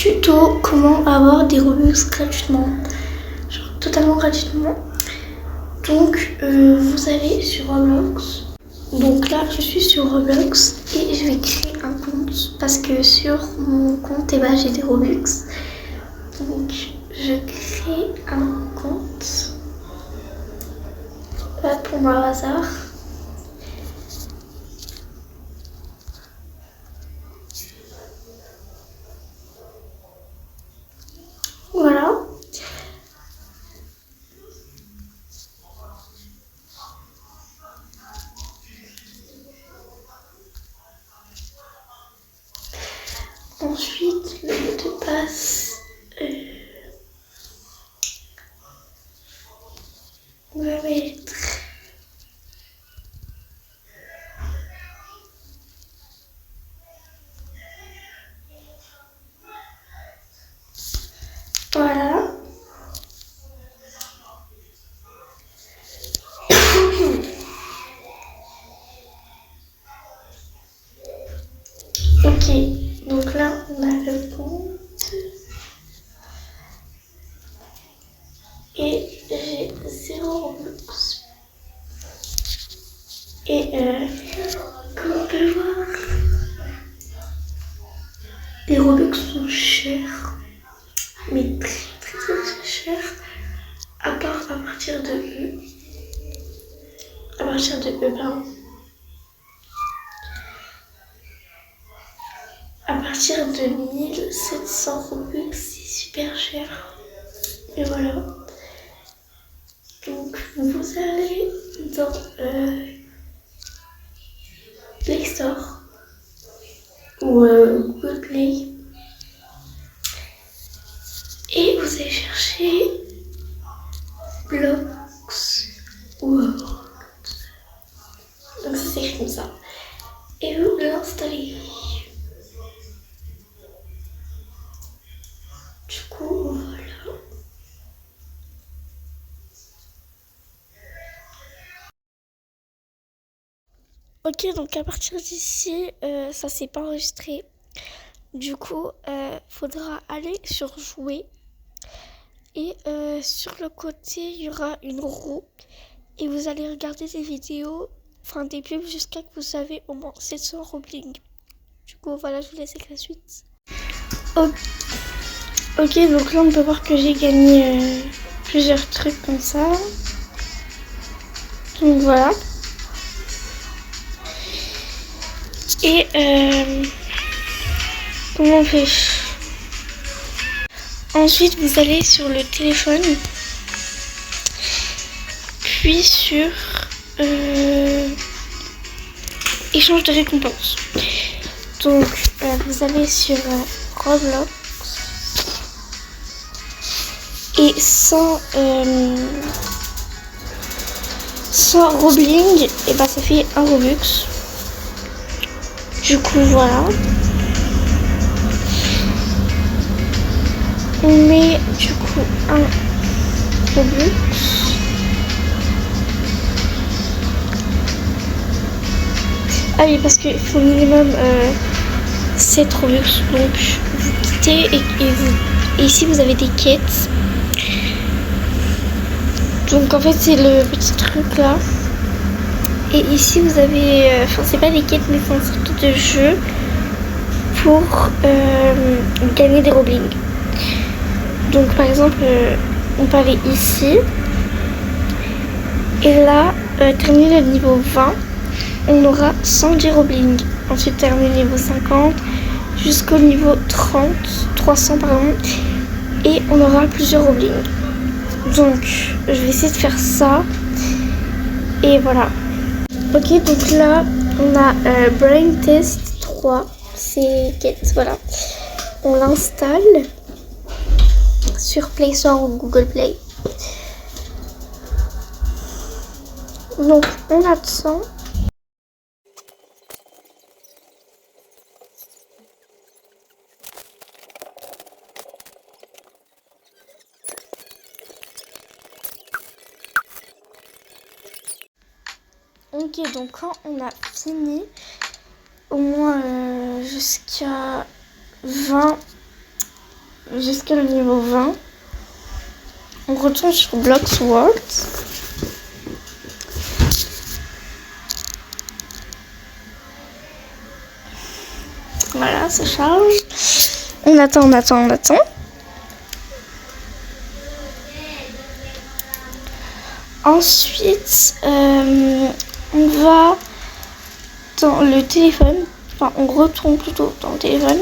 tuto comment avoir des Robux gratuitement, genre totalement gratuitement. Donc vous allez sur Roblox. Donc là je suis sur Roblox et je vais créer un compte parce que sur mon compte j'ai des Robux. Donc je crée un compte pour moi au hasard. Voilà. Ensuite, le mot de passe, on va mettre voilà. Ok, donc là on a le compte et j'ai 0 Robux. Et comme on peut le voir, les Robux sont chers, mais très chers, à partir de E. À partir de E, pardon. À partir de 1700 Robux, c'est super cher. Et voilà. Donc vous allez dans Play Store ou Google Play et vous allez chercher Blox World. Donc ça s'écrit comme ça. Et vous l'installez. Du coup, voilà. Ok, donc à partir d'ici, ça s'est pas enregistré. Du coup, faudra aller sur jouer. Et sur le côté, il y aura une roue. Et vous allez regarder des vidéos, enfin des pubs jusqu'à que vous avez au moins 700 Robling. Du coup, voilà, je vous laisse avec la suite. Ok, donc là on peut voir que j'ai gagné plusieurs trucs comme ça. Donc voilà. Et comment on fait? Ensuite, vous allez sur le téléphone, puis sur échange de récompenses. Donc, vous allez sur Roblox et sans Robling, et bah ça fait un Robux. Du coup, voilà. On met du coup un Robux. Ah oui, parce qu'il faut minimum 7 Robux. Donc vous quittez et ici vous avez des quêtes. Donc en fait c'est le petit truc là. Et ici vous avez, enfin c'est pas des quêtes mais c'est une sorte de jeu pour gagner des Robling. Donc par exemple on peut aller ici. Et là, terminer le niveau 20, on aura 110 Robling. Ensuite terminer le niveau 50 jusqu'au niveau 300 pardon. Et on aura plusieurs Robling. Donc je vais essayer de faire ça. Et voilà. Ok, donc là on a Brain Test 3. C'est quête, voilà. On l'installe sur Play Store ou Google Play. Donc on attend. Ok, donc quand on a fini, au moins jusqu'à 20 jusqu'à le niveau 20. On retourne sur Blox World. Voilà, ça charge. On attend. Ensuite, on va dans le téléphone. Enfin, on retourne plutôt dans le téléphone.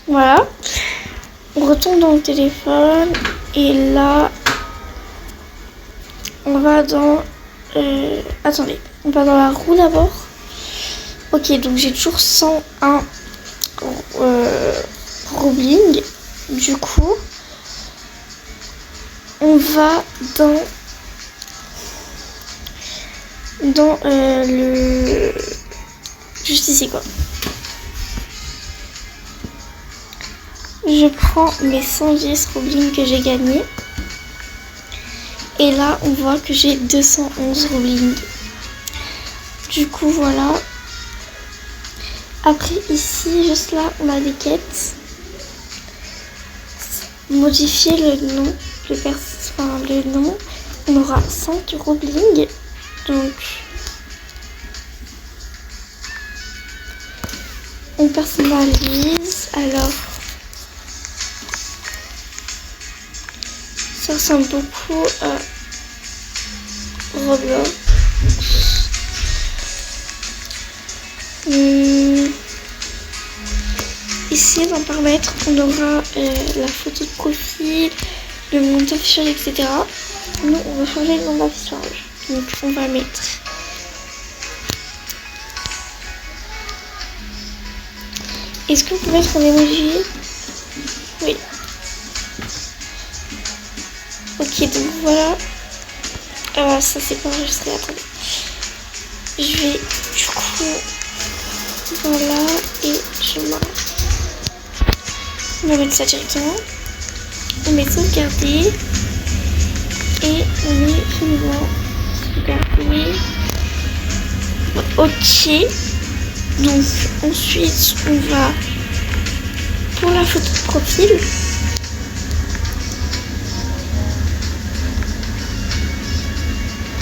Voilà. On retourne dans le téléphone. Et là, on va dans... attendez, on va dans la roue d'abord. Ok, donc j'ai toujours 101 Robling. Du coup, on va dans le... juste ici quoi. Je prends mes 110 Robling que j'ai gagnés. Et là, on voit que j'ai 211 Robling. Du coup, voilà. Après, ici, juste là, on a des quêtes. Modifier le nom. Le nom. On aura 5 Robling. Donc, on personnalise. Alors, ça ressemble beaucoup à Roblox. Ici, dans paramètres, on aura la photo de profil, le nom d'affichage, etc. Nous, on va changer le nom d'affichage. Donc, on va mettre est-ce qu'on peut mettre un emoji? Oui. Ok, donc voilà. Ça c'est pas enregistré, attendez. Je vais du coup, voilà, et je marque. On va mettre ça directement. On met sauvegarder. Et on met finalement sauvegarder. Ok. Donc ensuite on va pour la photo de profil.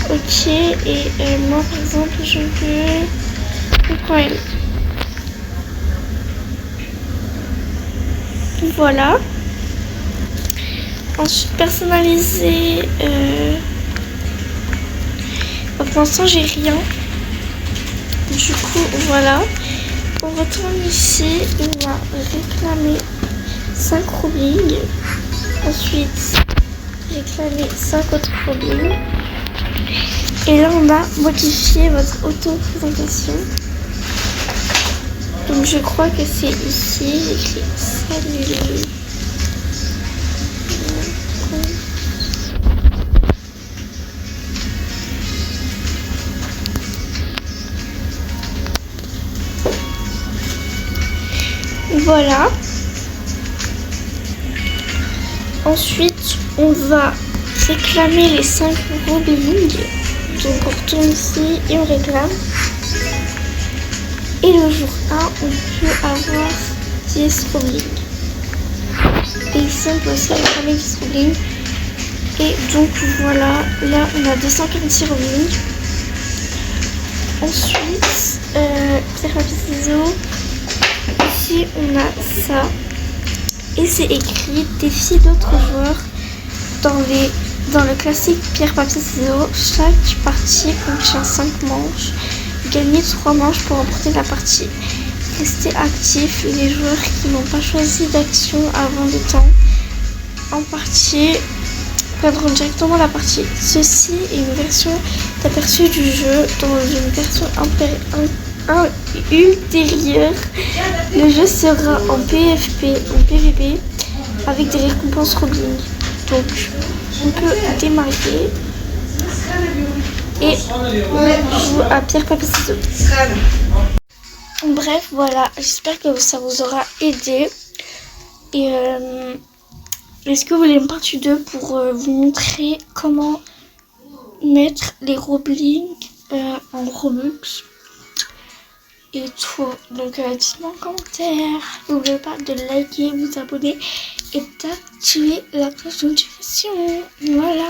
Ok, et moi par exemple je veux le coin. Voilà. Ensuite personnaliser. Pour l'instant j'ai rien. Du coup voilà. On retourne ici. On va réclamer 5 Robling. Ensuite réclamer 5 autres Robling. Et là, on a modifié votre auto-présentation. Donc, je crois que c'est ici. J'écris salut. Voilà. Ensuite, on va réclamer les 5 Robling. Donc on retourne ici et on réclame. Et le jour 1, on peut avoir 10 Robling. Et ici on peut aussi réclamer 10 Robling. Et donc voilà, là on a 246 Robling. Ensuite, pierre, papier, ciseaux. Ici on a ça. Et c'est écrit défi d'autres joueurs dans le classique pierre, papier, ciseaux. Chaque partie contient 5 manches. Gagnez 3 manches pour remporter la partie. Restez actifs. Les joueurs qui n'ont pas choisi d'action avant le temps en partie perdront directement la partie. Ceci est une version d'aperçu du jeu. Dans une version ultérieure, le jeu sera en PvP avec des récompenses Robling. Donc on peut démarrer et on joue à pierre, papier, ciseaux. Bref, voilà, j'espère que ça vous aura aidé. Et est-ce que vous voulez une partie 2 pour vous montrer comment mettre les Robling en Robux? et tout. Donc dites-moi en commentaire. N'oubliez pas de liker, vous abonner et d'activer la cloche de notification. Voilà.